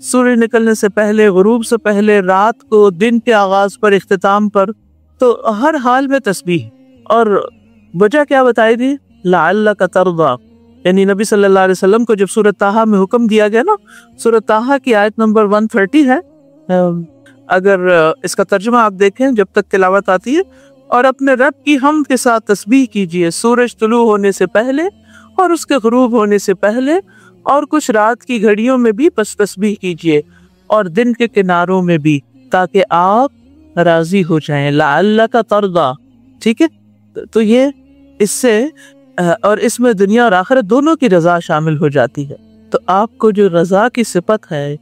سورج نکلنے سے پہلے، غروب سے پہلے، رات کو، دن کے آغاز پر، اختتام پر، تو ہر حال میں تسبیح۔ اور وجہ کیا بتائی دی؟ لعلک ترضی، یعنی نبی صلی اللہ علیہ وسلم کو جب سورۃ طٰہٰ میں حکم دیا گیا نا، سورۃ طٰہٰ کی آیت نمبر 130 ہے، اگر اس کا ترجمہ آپ دیکھیں جب تک تلاوت آتی ہے، اور اپنے رب کی حمد کے ساتھ تسبیح کیجئے سورج طلوع ہونے سے پہلے اور اس کے غروب ہونے سے پہلے، اور کچھ رات کی گھڑیوں میں بھی پس تسبیح کیجئے اور دن کے کناروں میں بھی، تاکہ آپ راضی ہو جائیں۔ لعلک ترضی، ٹھیک ہے؟ تو یہ اس سے اور اس میں دنیا اور آخرت دونوں کی رضا شامل ہو جاتی ہے۔ تو آپ کو جو رضا کی صفت ہے،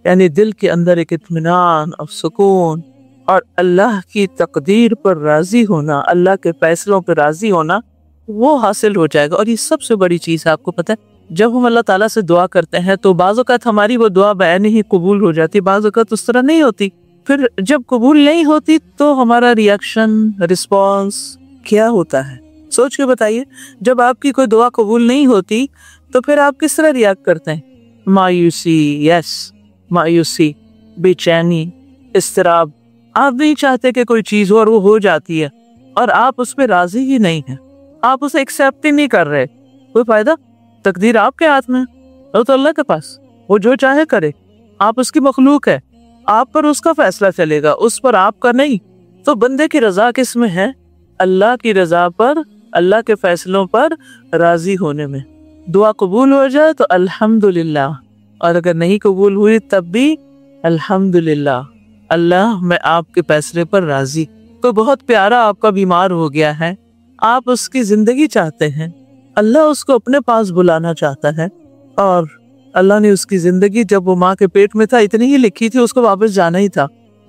یعنی دل کے اندر ایک اطمینان اور سکون اور اللہ کی تقدیر پر راضی ہونا، اللہ کے فیصلوں پر راضی ہونا، وہ حاصل ہو جائے گا۔ اور یہ سب سے بڑی چیز ہے، آپ کو پتہ ہے جب ہم اللہ تعالیٰ سے دعا کرتے ہیں تو بعض اوقات ہماری وہ دعا بعین ہی قبول ہو جاتی، بعض اوقات اس طرح نہیں ہوتی۔ پھر جب قبول نہیں ہوتی تو ہمارا ریاکشن، رسپانس کیا ہوتا ہے؟ سوچ کے بتائیے، جب آپ کی کوئی دعا قبول نہیں ہوتی تو پھر آپ کس طرح ریاکٹ کرتے ہیں؟ مایوسی، مایوسی، بے چینی، اضطراب۔ آپ نہیں چاہتے کہ کوئی چیز ہو اور وہ ہو جاتی ہے، اور آپ اس پہ راضی ہی نہیں ہیں، آپ اسے ایکسیپٹ ہی نہیں کر رہے۔ کوئی فائدہ؟ تقدیر آپ کے ہاتھ میں، وہ تو اللہ کے پاس، وہ جو چاہے کرے، آپ اس کی مخلوق ہے، آپ پر اس کا فیصلہ چلے گا، اس پر آپ کا نہیں۔ تو بندے کی رضا کس میں ہے؟ اللہ کی رضا پر، اللہ کے فیصلوں پر راضی ہونے میں۔ دعا قبول ہو جائے تو الحمدللہ، اور اگر نہیں قبول ہوئی تب بھی الحمدللہ، اللہ میں آپ کے فیصلے پر راضی۔ کوئی بہت پیارا آپ کا بیمار ہو گیا ہے، آپ اس کی زندگی چاہتے ہیں، اللہ اس کو اپنے پاس بلانا چاہتا ہے، اور اللہ نے اس کی زندگی جب وہ ماں کے پیٹ میں تھا اتنی ہی لکھی تھی، اس کو واپس جانا ہی تھا۔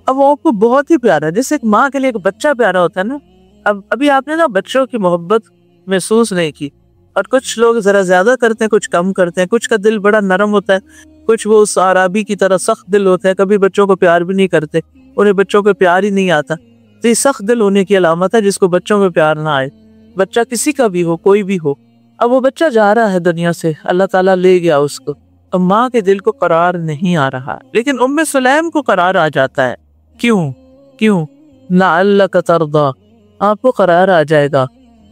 اب وہ آپ کو بہت ہی پیارا ہے، جیسے ایک ماں کے لیے ایک بچہ پیارا ہوتا ہے نا۔ ابھی آپ نے نا بچوں کی محبت محسوس نہیں کی، اور کچھ لوگ ذرا زیادہ کرتے ہیں، کچھ کم کرتے ہیں، کچھ کا دل بڑا نرم ہوتا ہے، کچھ وہ اس عرابی کی طرح سخت دل ہوتے ہیں، کبھی بچوں کو پیار بھی نہیں کرتے، انہیں بچوں کو پیار ہی نہیں آتا۔ تو یہ سخت دل ہونے کی علامت ہے، جس کو بچوں میں پیار نہ آئے، بچہ کسی کا بھی ہو، کوئی بھی ہو۔ اب وہ بچہ جا رہا ہے دنیا سے، اللہ تعالیٰ لے گیا اس کو، اب ماں کے دل کو قرار نہیں آ رہا، لیکن ام سلیم کو قرار آ جاتا ہے۔ کیوں؟ لعلک ترضی، آپ کو قرار آ جائے گا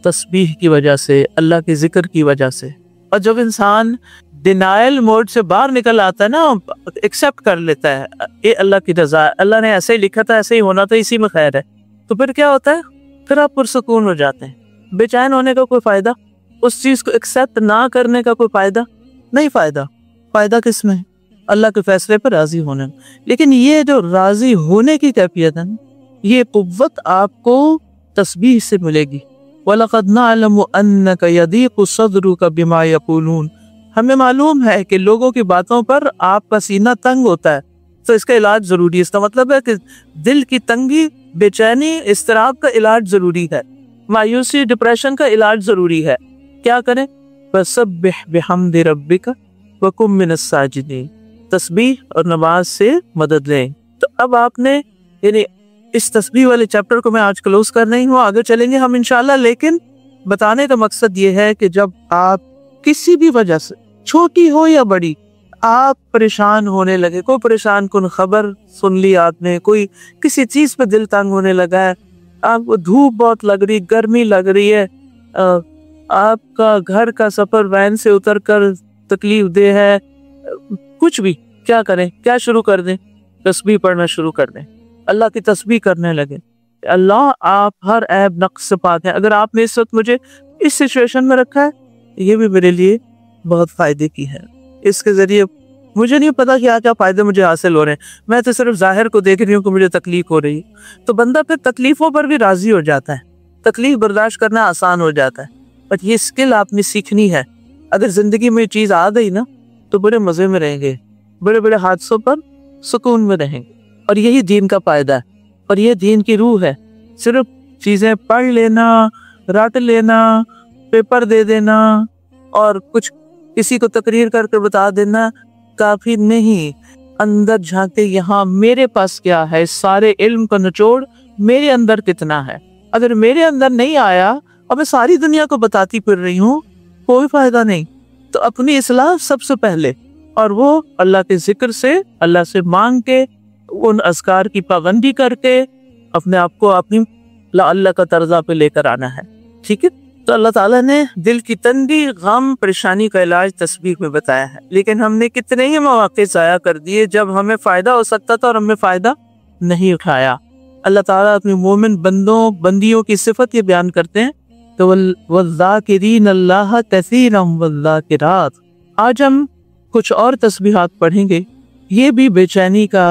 تسبیح کی وجہ سے، اللہ کے ذکر کی وجہ سے۔ اور جب انسان ڈینائل موڈ سے باہر نکل آتا ہے نا، ایکسپٹ کر لیتا ہے یہ اللہ کی رضا ہے، اللہ نے ایسے ہی لکھا تھا، ایسے ہی ہونا تھا، اسی میں خیر ہے، تو پھر کیا ہوتا ہے؟ پھر آپ پرسکون ہو جاتے ہیں۔ بے چین ہونے کا کوئی فائدہ؟ اس چیز کو ایکسپٹ نہ کرنے کا کوئی فائدہ نہیں۔ فائدہ کس میں؟ اللہ کے فیصلے پر راضی ہونے میں۔ لیکن یہ جو راضی ہونے کی کیفیت ہے، یہ قوت آپ کو تسبیح سے ملے گی۔ وَلَقَدْ نَعْلَمُ أَنَّكَ يَضِيقُ صَدْرُكَ بِمَا يَقُولُونَ، ہمیں معلوم ہے کہ لوگوں کی باتوں پر آپ کا سینہ تنگ ہوتا ہے، تو اس کا علاج ضروری ہے۔ اس کا مطلب ہے کہ دل کی تنگی، بے چینی، اضطراب کا علاج ضروری ہے، مایوسی، ڈپریشن کا علاج ضروری ہے۔ کیا کریں؟ فَسَبِّحْ بِحَمْدِ رَبِّكَ وَكُن مِّنَ السَّاجِدِينَ، تسبیح اور نماز سے مدد لیں۔ تو اب آپ نے، یعنی اس تسبیح والے چیپٹر کو میں آج کلوز کر رہی ہوں، آگے چلیں گے ہم انشاءاللہ، لیکن بتانے کا مقصد یہ ہے کہ جب آپ کسی بھی وجہ سے، چھوٹی ہو یا بڑی، آپ پریشان ہونے لگے، کوئی پریشان کن خبر سن لی آپ نے، کوئی کسی چیز پہ دل تنگ ہونے لگا ہے، آپ کو دھوپ بہت لگ رہی، گرمی لگ رہی ہے، آپ کا گھر کا سفر وین سے اتر کر تکلیف دہ ہے، کچھ بھی، کیا کریں؟ کیا شروع کر دیں؟ تسبیح پڑھنا شروع کر دیں، اللہ کی تسبیح کرنے لگے۔ اللہ آپ ہر عیب نقص سے پاک ہیں۔ اگر آپ نے اس وقت مجھے اس سچویشن میں رکھا ہے، یہ بھی میرے لیے بہت فائدے کی ہے، اس کے ذریعے مجھے نہیں پتا کیا کیا فائدے مجھے حاصل ہو رہے ہیں، میں تو صرف ظاہر کو دیکھ رہی ہوں کہ مجھے تکلیف ہو رہی ہے۔ تو بندہ پھر تکلیفوں پر بھی راضی ہو جاتا ہے، تکلیف برداشت کرنا آسان ہو جاتا ہے۔ بٹ یہ اسکل آپ نے سیکھنی ہے۔ اگر زندگی میں یہ چیز آ گئی نا تو بڑے مزے میں رہیں گے، بڑے بڑے حادثوں پر سکون میں رہیں گے، اور یہی دین کا فائدہ ہے، اور یہ دین کی روح ہے۔ صرف چیزیں پڑھ لینا، رٹ لینا، پیپر دے دینا اور کچھ کسی کو تقریر کر کے بتا دینا کافی نہیں۔ اندر جھانکے، یہاں میرے پاس کیا ہے، سارے علم کا نچوڑ میرے اندر کتنا ہے۔ اگر میرے اندر نہیں آیا اور میں ساری دنیا کو بتاتی پھر رہی ہوں، کوئی فائدہ نہیں۔ تو اپنی اصلاح سب سے پہلے، اور وہ اللہ کے ذکر سے، اللہ سے مانگ کے، ان اذکار کی پابندی کر کے اپنے آپ کو اپنی اللہ کا طرزہ پہ لے کر آنا ہے. ٹھیک ہے. تو اللہ تعالیٰ نے دل کی تنگی، غم، پریشانی کا علاج تسبیح میں بتایا ہے، لیکن ہم نے کتنے ہی مواقع ضائع کر دیے جب ہمیں فائدہ ہو سکتا تھا اور ہمیں فائدہ نہیں اٹھایا. اللہ تعالیٰ اپنے مومن بندیوں کی صفت یہ بیان کرتے ہیں تو وَالذَّاكِرِينَ اللَّهَ كَثِيرًا وَالذَّاكِرَاتِ. آج ہم کچھ اور تسبیحات پڑھیں گے. یہ بھی بے چینی کا،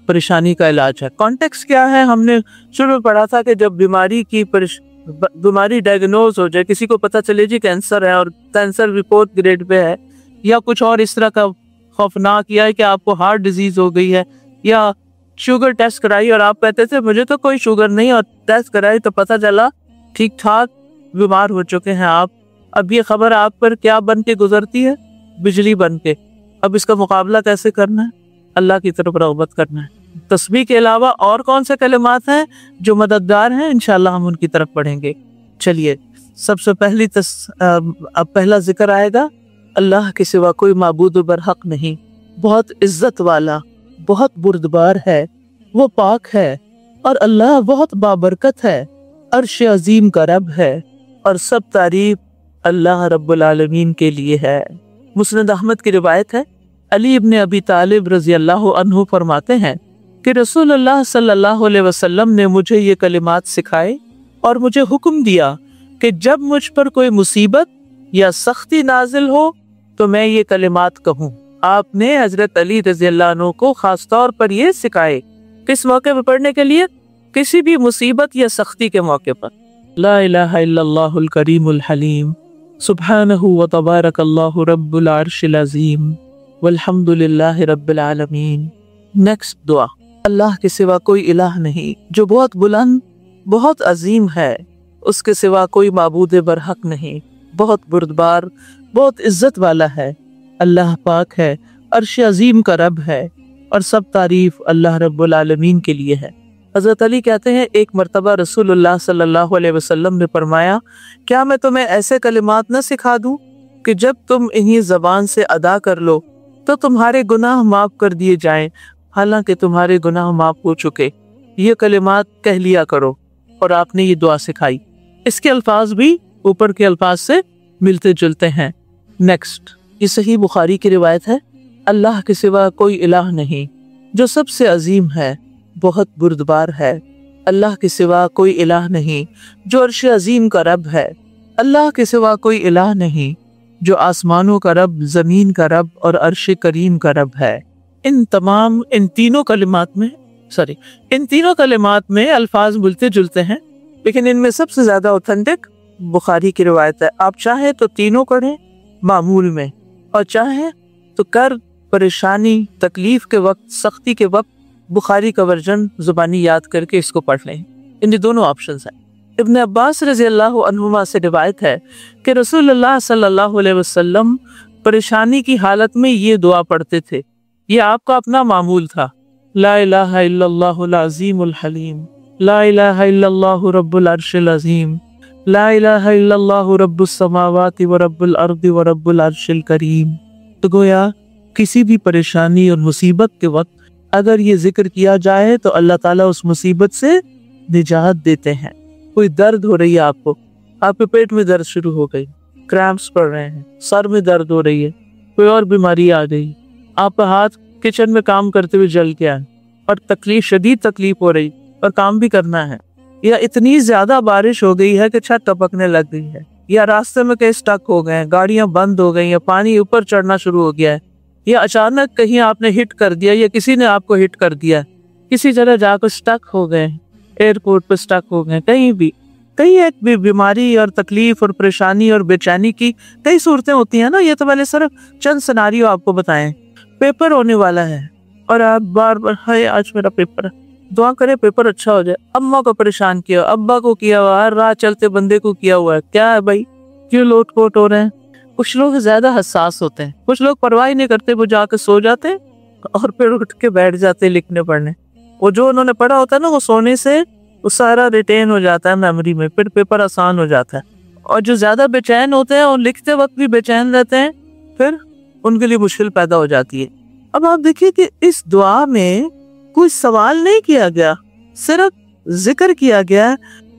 پریشانی کا علاج ہے. کانٹیکس کیا ہے؟ ہم نے شروع میں پڑھا تھا کہ جب بیماری ڈائگنوز ہو جائے، کسی کو پتہ چلے جی کینسر ہے اور کینسر رپورٹ گریڈ پہ ہے، یا کچھ اور اس طرح کا خوفناک، یا کہ آپ کو ہارٹ ڈیزیز ہو گئی ہے، یا شوگر ٹیسٹ کرائی اور آپ کہتے تھے مجھے تو کوئی شوگر نہیں، اور ٹیسٹ کرائی تو پتہ چلا ٹھیک ٹھاک بیمار ہو چکے ہیں آپ. اب یہ خبر آپ پر کیا بن کے گزرتی ہے؟ بجلی بن کے. اب اس کا مقابلہ کیسے کرنا ہے؟ اللہ کی طرف رغبت کرنا ہے. تسبیح کے علاوہ اور کون سے کلمات ہیں جو مددگار ہیں؟ انشاءاللہ ہم ان کی طرف پڑھیں گے. چلیے، سب سے اب پہلا ذکر آئے گا، اللہ کے سوا کوئی معبود برحق نہیں، بہت عزت والا، بہت بردبار ہے، وہ پاک ہے، اور اللہ بہت بابرکت ہے، عرش عظیم کا رب ہے، اور سب تعریف اللہ رب العالمین کے لیے ہے. مسند احمد کی روایت ہے، علی ابن ابی طالب رضی اللہ عنہ فرماتے ہیں کہ رسول اللہ صلی اللہ علیہ وسلم نے مجھے یہ کلمات سکھائے اور مجھے حکم دیا کہ جب مجھ پر کوئی مصیبت یا سختی نازل ہو تو میں یہ کلمات کہوں. آپ نے حضرت علی رضی اللہ عنہ کو خاص طور پر یہ سکھائے. کس موقع پر پڑھنے کے لیے؟ کسی بھی مصیبت یا سختی کے موقع پر. لا الہ الا اللہ الکریم الحلیم، سبحانہ و تبارک اللہ رب العرش العظیم، والحمد للہ رب العالمین. نیکسٹ دعا، اللہ کے سوا کوئی الہ نہیں جو بہت بلند، بہت عظیم ہے، اس کے سوا کوئی معبود برحق نہیں، بہت بردبار، بہت عزت والا ہے، اللہ پاک ہے، عرش عظیم کا رب ہے، اور سب تعریف اللہ رب العالمین کے لیے ہے. حضرت علی کہتے ہیں ایک مرتبہ رسول اللہ صلی اللہ علیہ وسلم نے فرمایا، کیا میں تمہیں ایسے کلمات نہ سکھا دوں کہ جب تم انہی زبان سے ادا کر لو تو تمہارے گناہ معاف کر دیے جائیں حالانکہ تمہارے گناہ معاف ہو چکے. یہ کلمات کہہ لیا کرو. اور آپ نے یہ دعا سکھائی. اس کے الفاظ بھی اوپر کے الفاظ سے ملتے جلتے ہیں. نیکسٹ، یہ صحیح بخاری کی روایت ہے، اللہ کے سوا کوئی الہ نہیں جو سب سے عظیم ہے، بہت بردبار ہے. اللہ کے سوا کوئی الہ نہیں جو عرش عظیم کا رب ہے. اللہ کے سوا کوئی الہ نہیں جو آسمانوں کا رب، زمین کا رب اور عرش کریم کا رب ہے. ان تینوں کلمات میں الفاظ ملتے جلتے ہیں، لیکن ان میں سب سے زیادہ اوتھینٹک بخاری کی روایت ہے. آپ چاہیں تو تینوں پڑھیں معمول میں، اور چاہیں تو پریشانی، تکلیف کے وقت، سختی کے وقت بخاری کا ورژن زبانی یاد کر کے اس کو پڑھ لیں. ان دونوں آپشنز ہیں. ابن عباس رضی اللہ عنہما سے روایت ہے کہ رسول اللہ صلی اللہ علیہ وسلم پریشانی کی حالت میں یہ دعا پڑھتے تھے. یہ آپ کا اپنا معمول تھا. لا الہ الا اللہ العظیم الحلیم، لا الہ الا اللہ رب العرش العظیم، لا الہ الا اللہ رب السماوات و رب الارض و رب العرش الکریم. تو گویا کسی بھی پریشانی اور مصیبت کے وقت اگر یہ ذکر کیا جائے تو اللہ تعالیٰ اس مصیبت سے نجات دیتے ہیں. کوئی درد ہو رہی ہے آپ کو، آپ کے پیٹ میں درد شروع ہو گئی، کریمپس پڑ رہے ہیں، سر میں درد ہو رہی ہے، کوئی اور بیماری آ گئی، آپ کا ہاتھ کچن میں کام کرتے ہوئے جل گیا اور شدید تکلیف ہو رہی اور کام بھی کرنا ہے، یا اتنی زیادہ بارش ہو گئی ہے کہ چھت ٹپکنے لگ گئی ہے، یا راستے میں کہیں سٹک ہو گئے ہیں، گاڑیاں بند ہو گئی ہیں، پانی اوپر چڑھنا شروع ہو گیا ہے، یا اچانک کہیں آپ نے ہٹ کر دیا یا کسی نے آپ کو ہٹ کر دیا، کسی جگہ جا کر سٹک ہو گئے، ایئرپورٹ پہ سٹک ہو گئے، کہیں ایک بھی بیماری اور تکلیف اور پریشانی اور بے چینی کی کئی صورتیں ہوتی ہیں نا. یہ تو میں نے صرف چند سیناریو آپ کو بتائیں. پیپر ہونے والا ہے اور آپ بار بار ہائے آج میرا پیپر ہے، دعا کرے پیپر اچھا ہو جائے. اماں کو پریشان کیا، ابا کو کیا ہوا، ہر راہ چلتے بندے کو کیا ہوا ہے، کیا ہے بھائی کیوں لوٹ پوٹ ہو رہے ہیں. کچھ لوگ زیادہ حساس ہوتے ہیں، کچھ لوگ پرواہ نہیں کرتے، وہ جا کے سو جاتے اور پھر اٹھ کے بیٹھ جاتے لکھنے پڑھنے. وہ جو انہوں نے پڑھا ہوتا ہے نا وہ سونے سے وہ سارا ریٹین ہو جاتا ہے میموری میں، پھر پیپر آسان ہو جاتا ہے. اور جو زیادہ بے چین ہوتے ہیں اور لکھتے وقت بھی بے چین رہتے ہیں، پھر ان کے لیے مشکل پیدا ہو جاتی ہے۔ اب آپ دیکھیے کہ اس دعا میں کوئی سوال نہیں کیا گیا، صرف ذکر کیا گیا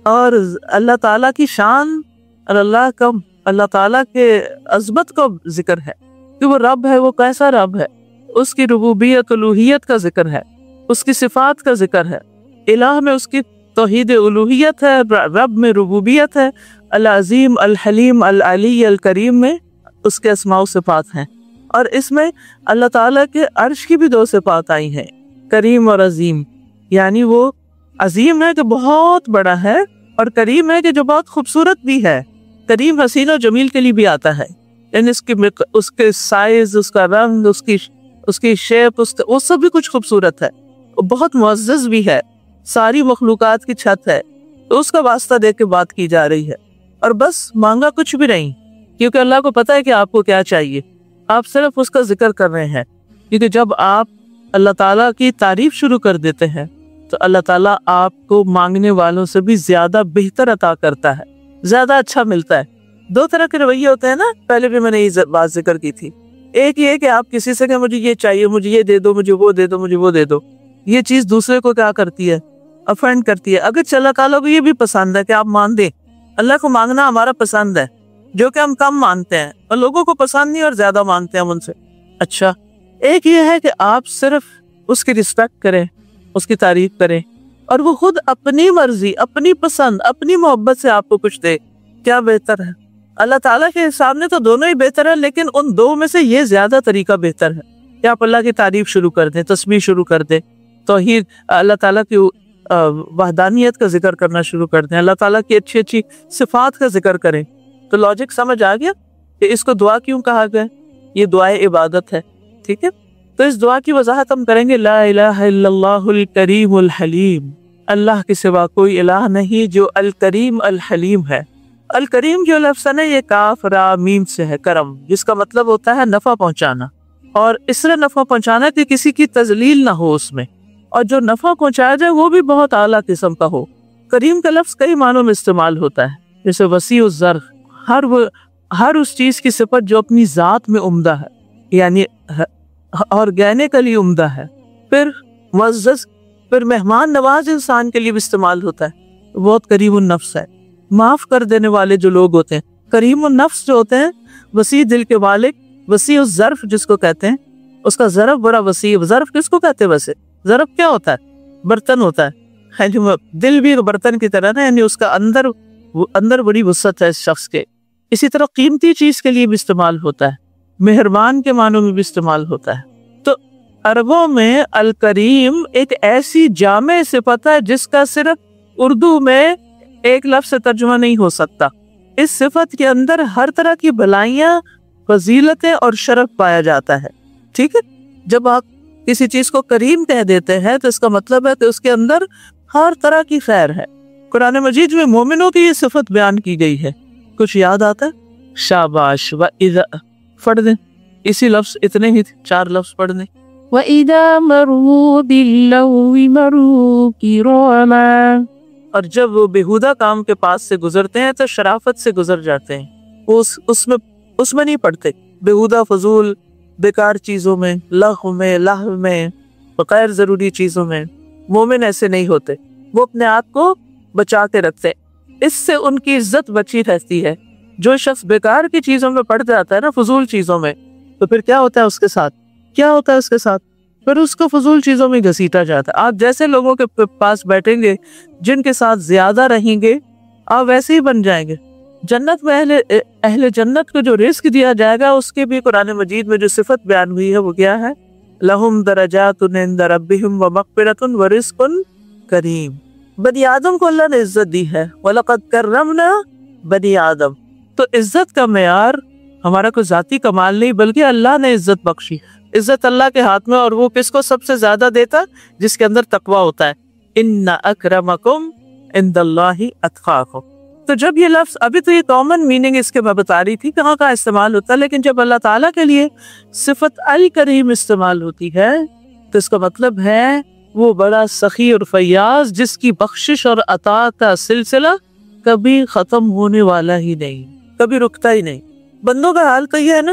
اور اللہ تعالیٰ کی شان اور اللہ تعالیٰ کے عظمت کا ذکر ہے کہ وہ رب ہے، وہ کیسا رب ہے، اس کی ربوبیت الوہیت کا ذکر ہے، اس کی صفات کا ذکر ہے، الہ میں اس کی توحید الوہیت ہے، رب میں ربوبیت ہے، العظیم الحلیم العلی الکریم میں اس کے اسماء و صفات ہیں، اور اس میں اللہ تعالیٰ کے عرش کی بھی 2 صفات آئی ہیں، کریم اور عظیم، یعنی وہ عظیم ہے کہ بہت بڑا ہے، اور کریم ہے کہ جو بہت خوبصورت بھی ہے۔ کریم حسین و جمیل کے لیے بھی آتا ہے، یعنی اس کے سائز، اس کا رنگ، اس کی شیپ، وہ سب بھی کچھ خوبصورت ہے، وہ بہت معزز بھی ہے، ساری مخلوقات کی چھت ہے، تو اس کا واسطہ دے کے بات کی جا رہی ہے، اور بس مانگا کچھ بھی نہیں، کیونکہ اللہ کو پتا ہے کہ آپ کو کیا چاہیے، آپ صرف اس کا ذکر کر رہے ہیں، کیونکہ جب آپ اللہ تعالیٰ کی تعریف شروع کر دیتے ہیں تو اللہ تعالیٰ آپ کو مانگنے والوں سے بھی زیادہ بہتر عطا کرتا ہے، زیادہ اچھا ملتا ہے۔ 2 طرح کے رویے ہوتے ہیں نا، پہلے بھی میں نے یہ بات ذکر کی تھی۔ ایک یہ کہ آپ کسی سے کہ مجھے یہ چاہیے، مجھے یہ دے دو، مجھے وہ دے دو، مجھے وہ دے دو، یہ چیز دوسرے کو کیا کرتی ہے؟ افینڈ کرتی ہے۔ اگر اللہ تعالیٰ کو یہ بھی پسند ہے کہ آپ مان دیں، اللہ کو مانگنا ہمارا پسند ہے، جو کہ ہم کم مانتے ہیں اور لوگوں کو پسند نہیں اور زیادہ مانتے ہیں ہم ان سے۔ اچھا، ایک یہ ہے کہ آپ صرف اس کی رسپیکٹ کریں، اس کی تعریف کریں، اور وہ خود اپنی مرضی، اپنی پسند، اپنی محبت سے آپ کو کچھ دے، کیا بہتر ہے؟ اللہ تعالیٰ کے سامنے تو دونوں ہی بہتر ہیں، لیکن ان 2 میں سے یہ زیادہ طریقہ بہتر ہے کہ آپ اللہ کی تعریف شروع کر دیں، تسبیح شروع کر دیں، توحید، اللہ تعالیٰ کی وحدانیت کا ذکر کرنا شروع کر دیں، اللہ تعالیٰ کی اچھی اچھی صفات کا ذکر کریں۔ تو لاجک سمجھ آ گیا کہ اس کو دعا کیوں کہا گیا؟ یہ دعائے عبادت ہے، ٹھیک ہے؟ تو اس دعا کی وضاحت ہم کریں گے۔ لا الہ الا اللہ الکریم الحلیم، اللہ کے سوا کوئی الہ نہیں جو الکریم الحلیم ہے۔ الکریم جو لفظ ہے یہ کاف را میم سے ہے، کرم، جس کا مطلب ہوتا ہے نفع پہنچانا، اور اس طرح نفع پہنچانا کہ کسی کی تذلیل نہ ہو اس میں، اور جو نفع پہنچایا جائے وہ بھی بہت اعلیٰ قسم کا ہو۔ کریم کا لفظ کئی معنوں میں استعمال ہوتا ہے، جیسے وسیع الظرف، ہر اس چیز کی صفت جو اپنی ذات میں عمدہ ہے، یعنی آرگینکلی عمدہ ہے۔ پھر معزز، پھر مہمان نواز انسان کے لیے بھی استعمال ہوتا ہے، بہت کریم النفس ہے، معاف کر دینے والے جو لوگ ہوتے ہیں۔ کریم النفس جو ہوتے ہیں، وسیع دل کے مالک، وسیع الظرف جس کو کہتے ہیں، اس کا ظرف بڑا وسیع۔ ظرف کس کو کہتے ہیں ویسے؟ ظرف کیا ہوتا ہے؟ برتن ہوتا ہے، دل بھی برتن کی طرح نا، یعنی اس کا اندر بڑی وسعت ہے اس شخص کے۔ اسی طرح قیمتی چیز کے لیے بھی استعمال ہوتا ہے، مہربان کے معنوں میں بھی استعمال ہوتا ہے۔ تو عربوں میں الکریم ایک ایسی جامع صفت ہے جس کا صرف اردو میں ایک لفظ سے ترجمہ نہیں ہو سکتا۔ اس صفت کے اندر ہر طرح کی بھلائیاں، فضیلتیں اور شرف پایا جاتا ہے، ٹھیک ہے؟ جب آپ کسی چیز کو کریم کہہ دیتے ہیں تو اس کا مطلب ہے کہ اس کے اندر ہر طرح کی خیر ہے۔ قرآن مجید میں مومنوں کی یہ صفت بیان کی گئی ہے۔ کچھ یاد آتا ہے؟ شاباش، وَإِذَا پڑھ دیں، اسی لفظ، اتنے ہی 4 لفظ پڑھ دیں۔ وَإِذَا مَرُّوا بِاللَّغْوِ مَرُّوا كِرَامًا، اور جب وہ بیہودہ کام کے پاس سے گزرتے ہیں تو شرافت سے گزر جاتے ہیں، وہ اس میں نہیں پڑتے، بیہودہ فضول بیکار چیزوں میں، لغو میں غیر ضروری چیزوں میں۔ مومن ایسے نہیں ہوتے، وہ اپنے آپ کو بچا کے رکھتے، اس سے ان کی عزت بچی رہتی ہے۔ جو شخص بیکار کی چیزوں میں پڑ جاتا ہے نا، فضول چیزوں میں، تو پھر کیا ہوتا ہے اس کے ساتھ؟ پھر اس کو فضول چیزوں میں گھسیٹا جاتا ہے۔ آپ جیسے لوگوں کے پاس بیٹھیں گے، جن کے ساتھ زیادہ رہیں گے، آپ ویسے ہی بن جائیں گے۔ جنت میں اہل جنت کو جو رزق دیا جائے گا، اس کے بھی قرآن مجید میں جو صفت بیان ہوئی ہے وہ کیا ہے؟ لہم درجات عند ربہم ومغفرۃ ورزق کریم۔ بنی آدم کو اللہ نے عزت دی ہے، وَلَقَدْ كَرَّمْنَا بنی آدم۔ تو عزت کا معیار ہمارا کوئی ذاتی کمال نہیں، بلکہ اللہ نے عزت بخشی۔ عزت اللہ کے ہاتھ میں، اور وہ کس کو سب سے زیادہ دیتا؟ جس کے اندر تقوی ہوتا ہے۔ ان اکرمکم عند اللہ اتقاکم۔ تو جب یہ لفظ، ابھی تو یہ کامن میننگ اس کے میں بتا رہی تھی کہاں کہاں استعمال ہوتا ہے، لیکن جب اللہ تعالیٰ کے لیے صفت الکریم استعمال ہوتی ہے تو اس کا مطلب ہے وہ بڑا سخی اور فیاض، جس کی بخشش اور عطا کا سلسلہ کبھی ختم ہونے والا ہی نہیں، کبھی رکتا ہی نہیں۔ بندوں کا حال تو یہ ہے نا،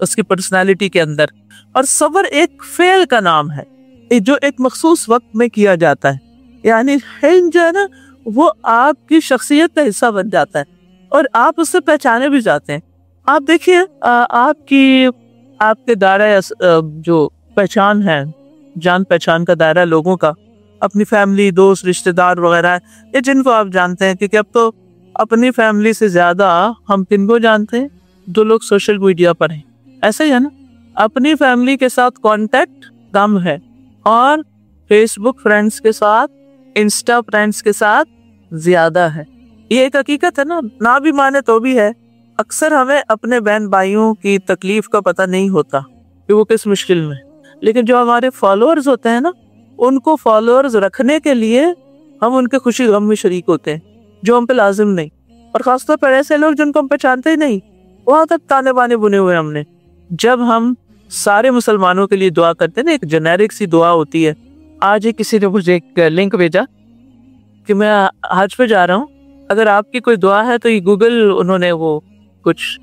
اس کی پرسنالٹی کے اندر. اور صبر ایک فعل کا نام ہے جو ایک مخصوص وقت میں کیا جاتا ہے. یعنی حلم جو ہے نا وہ آپ کی شخصیت کا حصہ بن جاتا ہے اور آپ اس سے پہچانے بھی جاتے ہیں. آپ دیکھیے آپ کے دائرہ جو پہچان ہے، جان پہچان کا دائرہ لوگوں کا، اپنی فیملی، دوست، رشتہ دار وغیرہ، یہ جن کو آپ جانتے ہیں، کیونکہ اب تو اپنی فیملی سے زیادہ ہم کن کو جانتے ہیں؟ جو لوگ سوشل میڈیا پر ہیں. ایسا ہی ہے نا، اپنی فیملی کے ساتھ کانٹیکٹ کم ہے اور فیس بک فرینڈز کے ساتھ، انسٹا فرینڈز کے ساتھ زیادہ ہے. یہ ایک حقیقت ہے نا، نہ بھی مانے تو بھی ہے. اکثر ہمیں اپنے بہن بھائیوں کی تکلیف کا پتہ نہیں ہوتا کہ وہ کس مشکل میں، لیکن جو ہمارے فالوورز ہوتے ہیں نا، ان کو فالوورز رکھنے کے لیے ہم ان کے خوشی غم میں شریک ہوتے ہیں جو ہم پہ لازم نہیں. اور خاص طور پر ایسے لوگ جن کو ہم پہچانتے ہی نہیں، وہاں تک تانے بانے بنے ہوئے ہم نے. جب ہم سارے مسلمانوں کے لیے دعا کرتے ہیں نا، ایک جنیرک سی دعا ہوتی ہے. آج ہی کسی نے مجھے ایک لنک بھیجا کہ میں حج پہ جا رہا ہوں، اگر آپ کی کوئی دعا ہے تو یہ گوگل، انہوں نے وہ کچھ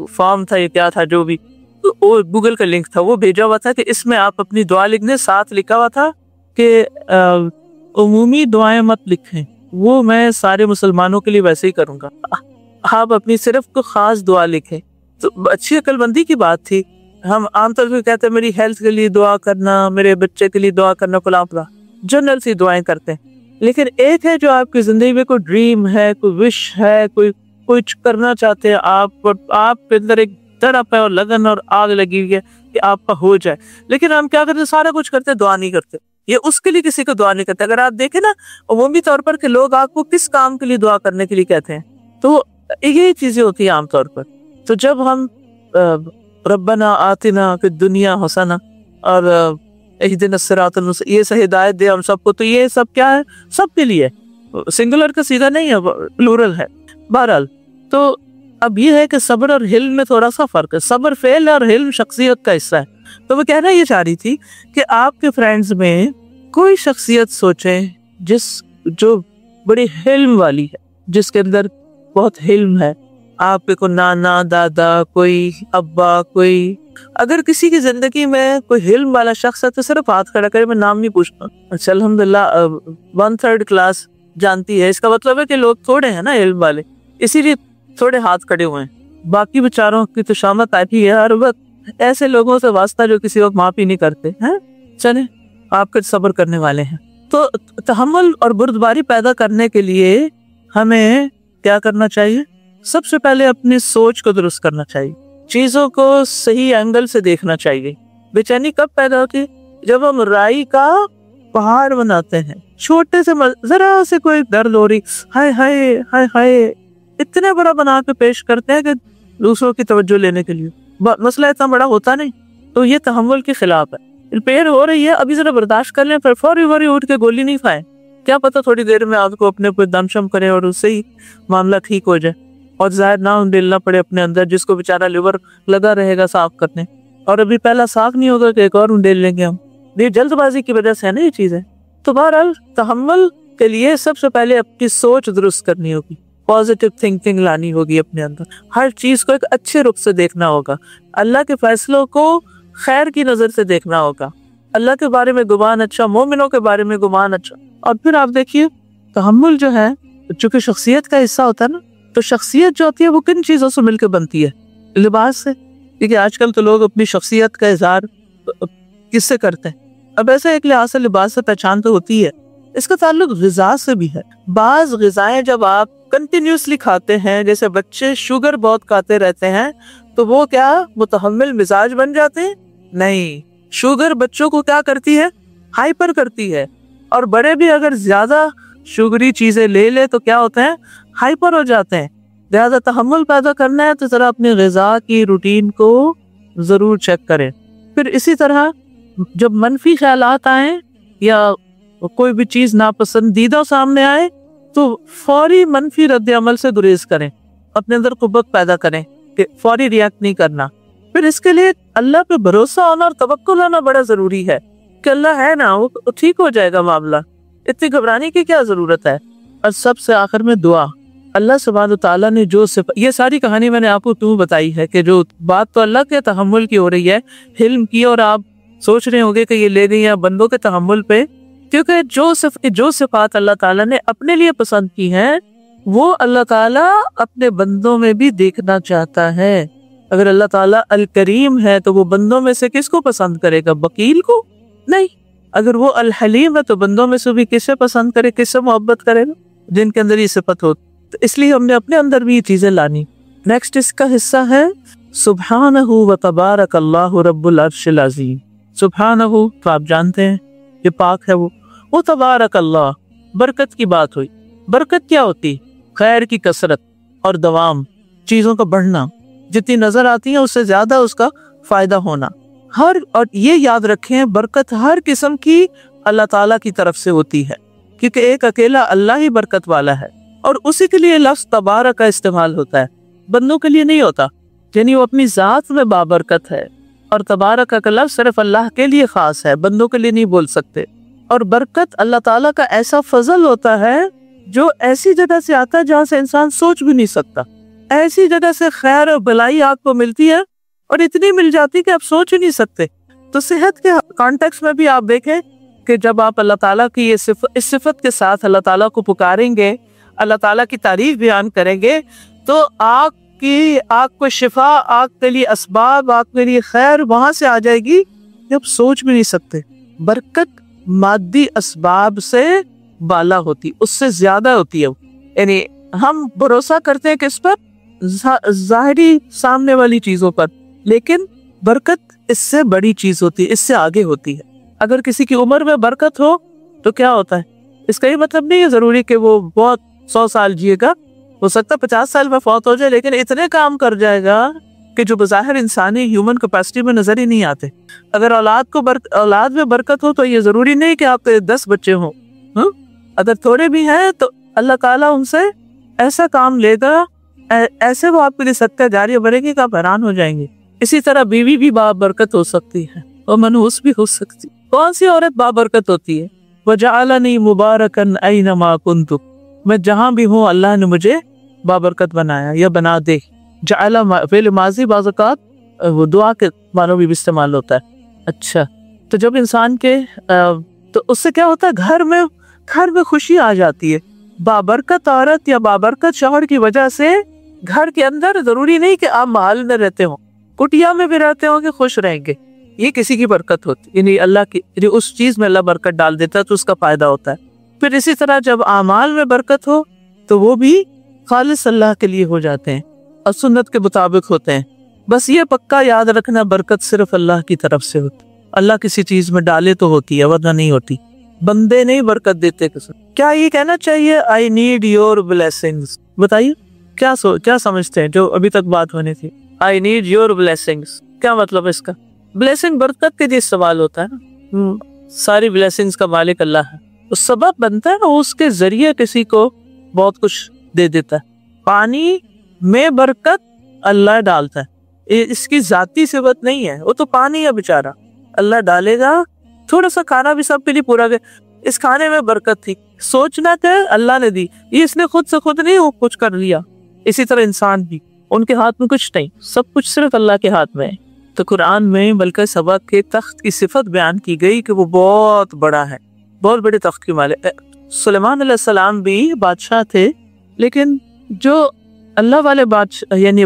فارم تھا یا کیا تھا، جو بھی وہ گوگل کا لنک تھا، وہ بھیجا ہوا تھا کہ اس میں آپ اپنی دعا لکھ دیں. ساتھ لکھا ہوا تھا کہ عمومی دعائیں مت لکھیں، وہ میں سارے مسلمانوں کے لیے ویسے ہی کروں گا، آپ اپنی صرف کو خاص دعا لکھیں. تو اچھی عقل بندی کی بات تھی. ہم عام طور پہ کہتے ہیں میری ہیلتھ کے لیے دعا کرنا، میرے بچے کے لیے دعا کرنا، فلاں فلاں جنرل سی دعائیں کرتے ہیں. لیکن ایک ہے جو آپ کی زندگی میں کوئی ڈریم ہے، کوئی وش ہے، کوئی کچھ کرنا چاہتے ہیں آپ کے اندر ایک تڑپ ہے اور لگن اور آگ لگی ہوئی ہے کہ آپ کا ہو جائے. لیکن ہم کیا کرتے ہیں؟ سارا کچھ کرتے ہیں، دعا نہیں کرتے. یہ اس کے لیے کسی کو دعا نہیں کرتے. اگر آپ دیکھیں نا عمومی طور پر کہ لوگ آپ کو کس کام کے لیے دعا کرنے کے لیے کہتے ہیں، تو یہی چیزیں ہوتی ہیں عام طور پر. تو جب ہم ربنا آتنا فی الدنیا حسنہ اور اہدنا الصراط المستقیم، یہ سے ہدایت دے ہم سب کو، تو یہ سب کیا ہے؟ سب کے لیے، سنگولر کا سیدھا نہیں ہے، پلورل ہے. بہرحال تو اب یہ ہے کہ صبر اور حلم میں تھوڑا سا فرق ہے. صبر فعل اور حلم شخصیت کا حصہ ہے. تو میں کہنا یہ چاہ رہی تھی کہ آپ کے فرینڈز میں کوئی شخصیت سوچیں جو بڑی حلم والی ہے، جس کے اندر بہت حلم ہے. آپ کے کوئی نانا، دادا، کوئی ابا، کوئی، اگر کسی کی زندگی میں کوئی حلم والا شخص ہے تو صرف ہاتھ کھڑا کرے، میں نام نہیں پوچھتا. اچھا الحمدللہ 1/3 کلاس جانتی ہے. اس کا مطلب ہے کہ لوگ تھوڑے ہیں نا علم والے، اسی لیے تھوڑے ہاتھ کھڑے ہوئے ہیں. باقی بیچاروں کی تو شامت آتی ہے ہر وقت. ایسے لوگوں سے واسطہ جو کسی وقت معافی نہیں کرتے ہیں. چلیں، آپ کے صبر کرنے والے ہیں. تو تحمل اور بردباری پیدا کرنے کے لیے ہمیں کیا کرنا چاہیے؟ سب سے پہلے اپنی سوچ کو درست کرنا چاہیے، چیزوں کو صحیح اینگل سے دیکھنا چاہیے. بے چینی کب پیدا ہوتی ہے؟ جب ہم رائی کا پہاڑ بناتے ہیں. چھوٹے سے ذرا سے کوئی درد ہو رہی، ہائے ہائے ہائے ہائے، اتنے بڑا بنا کے پیش کرتے ہیں کہ دوسروں کی توجہ لینے کے لیے. مسئلہ اتنا بڑا ہوتا نہیں. تو یہ تحمل کے خلاف ہے. پیر ہو رہی ہے، ابھی ذرا برداشت کر لیں، پھر فوری اٹھ کے گولی نہیں کھائیں. کیا پتا تھوڑی دیر میں آپ کو اپنے کوئی دم شم کرے اور اس سے ہی معاملہ ٹھیک ہو جائے اور ظاہر نہ ڈلنا پڑے اپنے اندر، جس کو بیچارہ لیور لگا رہے گا صاف کرنے، اور ابھی پہلا صاف نہیں ہوگا کہ ایک اور ڈیل لیں گے ہم. یہ جلد بازی کی وجہ سے ہے نا یہ چیزیں. تو بہرحال تحمل کے لیے سب سے پہلے اپنی سوچ درست کرنی ہوگی، پازیٹیو تھنکنگ لانی ہوگی اپنے اندر. ہر چیز کو ایک اچھے رخ سے دیکھنا ہوگا، اللہ کے فیصلوں کو خیر کی نظر سے دیکھنا ہوگا. اللہ کے بارے میں گمان اچھا، مومنوں کے بارے میں گمان اچھا. اور پھر آپ دیکھیے تحمل جو ہے، چونکہ شخصیت کا حصہ ہوتا ہے نا، تو شخصیت جو ہوتی ہے وہ کن چیزوں سے مل کے بنتی ہے؟ لباس سے. کیونکہ آج کل تو لوگ اپنی شخصیت کا اظہار کس سے کرتے ہیں؟ اب ایسے ایک لحاظ سے لباس سے پہچان تو ہوتی ہے. اس کا تعلق غذا سے بھی ہے. بعض غذائیں جب آپ کنٹینیوسلی کھاتے ہیں، جیسے بچے شوگر بہت کھاتے رہتے ہیں، تو وہ کیا متحمل مزاج بن جاتے ہیں؟ نہیں. شوگر بچوں کو کیا کرتی ہے؟ ہائپر کرتی ہے. اور بڑے بھی اگر زیادہ شوگری چیزیں لے لے تو کیا ہوتے ہیں؟ ہائپر ہو جاتے ہیں. لہذا تحمل پیدا کرنا ہے تو ذرا اپنی غذا کی روٹین کو ضرور چیک کریں. پھر اسی طرح جب منفی خیالات آئیں یا کوئی بھی چیز ناپسندیدہ سامنے آئے تو فوری منفی رد عمل سے گریز کریں، اپنے اندر قوت پیدا کریں کہ فوری ریاکٹ نہیں کرنا. پھر اس کے لیے اللہ پہ بھروسہ ہونا اور توکل ہونا بڑا ضروری ہے کہ اللہ ہے نا، وہ ٹھیک ہو جائے گا معاملہ، اتنی گھبرانے کی کیا ضرورت ہے. اور سب سے آخر میں دعا. اللہ سبحانہ وتعالیٰ نے جو یہ ساری کہانی میں نے آپ کو کیوں بتائی ہے کہ جو بات تو اللہ کے تحمل کی ہو رہی ہے، حلم کی، اور آپ سوچ رہے ہوں گے کہ یہ لے رہی ہیں بندوں کے تحمل پہ، کیونکہ جو صفات اللہ تعالیٰ نے اپنے لیے پسند کی ہیں وہ اللہ تعالیٰ اپنے بندوں میں بھی دیکھنا چاہتا ہے۔ اگر اللہ تعالیٰ الکریم ہے تو وہ بندوں میں سے کس کو پسند کرے گا؟ بخیل کو؟ نہیں۔ اگر وہ الحلیم ہے تو بندوں میں سے بھی کسے پسند کرے، کس سے محبت کرے گا؟ جن کے اندر یہ صفت ہو۔ تو اس لیے ہم نے اپنے اندر بھی یہ چیزیں لانی۔ نیکسٹ اس کا حصہ ہے سبحانہ و تبارک اللہ رب العرش العظیم۔ سبحانہ تو آپ جانتے ہیں یہ پاک ہے، وہ تبارک اللہ، برکت کی بات ہوئی۔ برکت کیا ہوتی ہے؟ خیر کی کثرت اور دوام، چیزوں کا بڑھنا، جتنی نظر آتی ہیں اس سے زیادہ اس کا فائدہ ہونا۔ اور یہ یاد رکھیں برکت ہر قسم کی اللہ تعالیٰ کی طرف سے ہوتی ہے، کیونکہ ایک اکیلا اللہ ہی برکت والا ہے، اور اسی کے لیے لفظ تبارک کا استعمال ہوتا ہے، بندوں کے لیے نہیں ہوتا۔ یعنی وہ اپنی ذات میں بابرکت ہے، اور تبارک کا لفظ صرف اللہ کے لیے خاص ہے، بندوں کے لیے نہیں بول سکتے۔ اور برکت اللہ تعالیٰ کا ایسا فضل ہوتا ہے جو ایسی جگہ سے آتا ہے جہاں سے انسان سوچ بھی نہیں سکتا۔ ایسی جگہ سے خیر اور بھلائی آپ کو ملتی ہے، اور اتنی مل جاتی کہ آپ سوچ ہی نہیں سکتے۔ تو صحت کے کانٹیکس میں بھی آپ دیکھیں کہ جب آپ اللہ تعالیٰ کی اس صفت کے ساتھ اللہ تعالیٰ کو پکاریں گے، اللہ تعالیٰ کی تعریف بیان کریں گے، تو آپ کو شفا، آپ کے لیے اسباب، آپ کے لیے خیر وہاں سے آ جائے گی کہ آپ سوچ بھی نہیں سکتے۔ برکت مادی اسباب سے بالا ہوتی، اس سے زیادہ ہوتی ہے۔ یعنی ہم بھروسہ کرتے ہیں کس پر؟ ظاہری سامنے والی چیزوں پر، لیکن برکت اس سے بڑی چیز ہوتی ہے، اس سے آگے ہوتی ہے۔ اگر کسی کی عمر میں برکت ہو تو کیا ہوتا ہے؟ اس کا یہ مطلب نہیں ہے ضروری کہ وہ بہت 100 سال جیے گا، ہو سکتا ہے 50 سال میں فوت ہو جائے، لیکن اتنے کام کر جائے گا کہ جو بظاہر انسانی ہیومن کیپیسٹی میں نظر ہی نہیں آتے۔ اگر اولاد میں برکت ہو تو یہ ضروری نہیں کہ آپ کے 10 بچے ہوں، اگر تھوڑے بھی ہیں تو اللہ تعالیٰ ان سے ایسا کام لے گا، ایسے وہ آپ کے لیے صدقہ جاریہ بنے گی کہ آپ حیران ہو جائیں گے۔ اسی طرح بیوی بھی بابرکت ہو سکتی ہے، اور منحوس بھی ہو سکتی۔ کون سی عورت بابرکت ہوتی ہے؟ وَجَعَلَنِي مُبَارَكًا أَيْنَمَا كُنتُ، میں جہاں بھی ہوں اللہ نے مجھے بابرکت بنایا یا بنا دے۔ جعل فعل ماضی بعض اوقات وہ دعا کے معنوں بھی استعمال ہوتا ہے۔ اچھا، تو جب انسان کے تو اس سے کیا ہوتا ہے؟ گھر میں خوشی آ جاتی ہے۔ بابرکت عورت یا بابرکت شوہر کی وجہ سے گھر کے اندر ضروری نہیں کہ آپ محل میں رہتے ہوں، کٹیا میں بھی رہتے ہوں کہ خوش رہیں گے، یہ کسی کی برکت ہوتی ہے۔ یعنی اللہ کی اس چیز میں اللہ برکت ڈال دیتا ہے تو اس کا فائدہ ہوتا ہے۔ پھر اسی طرح جب اعمال میں برکت ہو تو وہ بھی خالص اللہ کے لیے ہو جاتے ہیں اور سنت کے مطابق ہوتے ہیں۔ بس یہ پکا یاد رکھنا، برکت صرف اللہ کی طرف سے ہوتی، اللہ کسی چیز میں ڈالے تو ہوتی ہے ورنہ نہیں ہوتی۔ بندے نہیں برکت دیتے کسی۔ کیا یہ کہنا چاہیے I need your blessings؟ بتائیے کیا سمجھتے ہیں جو ابھی تک بات ہونی تھی؟ I need your blessings کیا مطلب ہے اس کا؟ بلیسنگ برکت کے لیے سوال ہوتا ہے نا، ساری بلیسنگز کا مالک اللہ ہے، اس سبب بنتا ہے اس کے ذریعے کسی کو بہت کچھ دے دیتا ہے۔ پانی میں برکت اللہ ڈالتا ہے، اس کی ذاتی صفت نہیں ہے، وہ تو پانی ہے بیچارہ، اللہ ڈالے گا۔ تھوڑا سا کھانا بھی سب کے لیے پورا گیا، اس کھانے میں برکت تھی، سوچنا کہ اللہ نے دی، یہ اس نے خود سے خود نہیں وہ کچھ کر لیا۔ اسی طرح انسان بھی، ان کے ہاتھ میں کچھ نہیں، سب کچھ صرف اللہ کے ہاتھ میں ہے۔ تو قرآن میں بلکہ سبا کے تخت کی صفت بیان کی گئی کہ وہ بہت بڑا ہے، بہت بڑے تخت کی مالک۔ سلیمان علیہ السلام بھی بادشاہ تھے، لیکن جو اللہ والے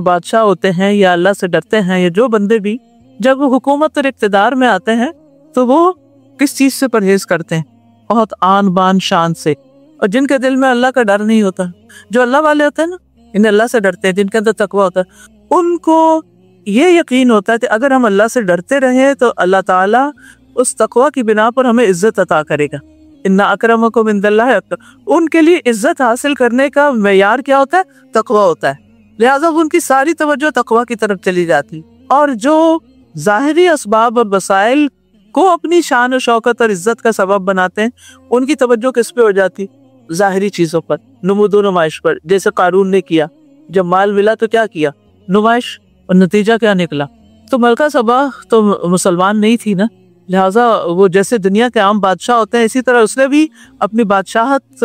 بادشاہ ہوتے ہیں یا اللہ سے ڈرتے ہیں، یا جو بندے بھی جب وہ حکومت اور اقتدار میں آتے ہیں تو وہ کس چیز سے پرہیز کرتے ہیں؟ بہت آن بان شان سے۔ اور جن کے دل میں اللہ کا ڈر نہیں ہوتا، جو اللہ والے ہوتے ہیں نا، انہیں اللہ سے ڈرتے ہیں، جن کے اندر تقویٰ ہوتا ہے، ان کو یہ یقین ہوتا ہے کہ اگر ہم اللہ سے ڈرتے رہے تو اللہ تعالیٰ اس تقویٰ کی بنا پر ہمیں عزت عطا کرے گا۔ ان اکرمکم عند اللہ اتقاکم۔ ان کے لیے عزت حاصل کرنے کا معیار کیا ہوتا ہے؟ تقویٰ ہوتا ہے، لہٰذا ان کی ساری توجہ تقویٰ کی طرف چلی جاتی۔ اور جو ظاہری اسباب اور وسائل کو اپنی شان و شوکت اور عزت کا سبب بناتے ہیں، ان کی توجہ کس پہ ہو جاتی؟ ظاہری چیزوں پر، نمود و نمائش پر، جیسے قارون نے کیا۔ جب مال ملا تو کیا کیا؟ نمائش، اور نتیجہ کیا نکلا؟ تو ملکہ سبا تو مسلمان نہیں تھی نا، لہٰذا وہ جیسے دنیا کے عام بادشاہ ہوتے ہیں اسی طرح اس نے بھی اپنی بادشاہت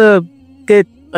کے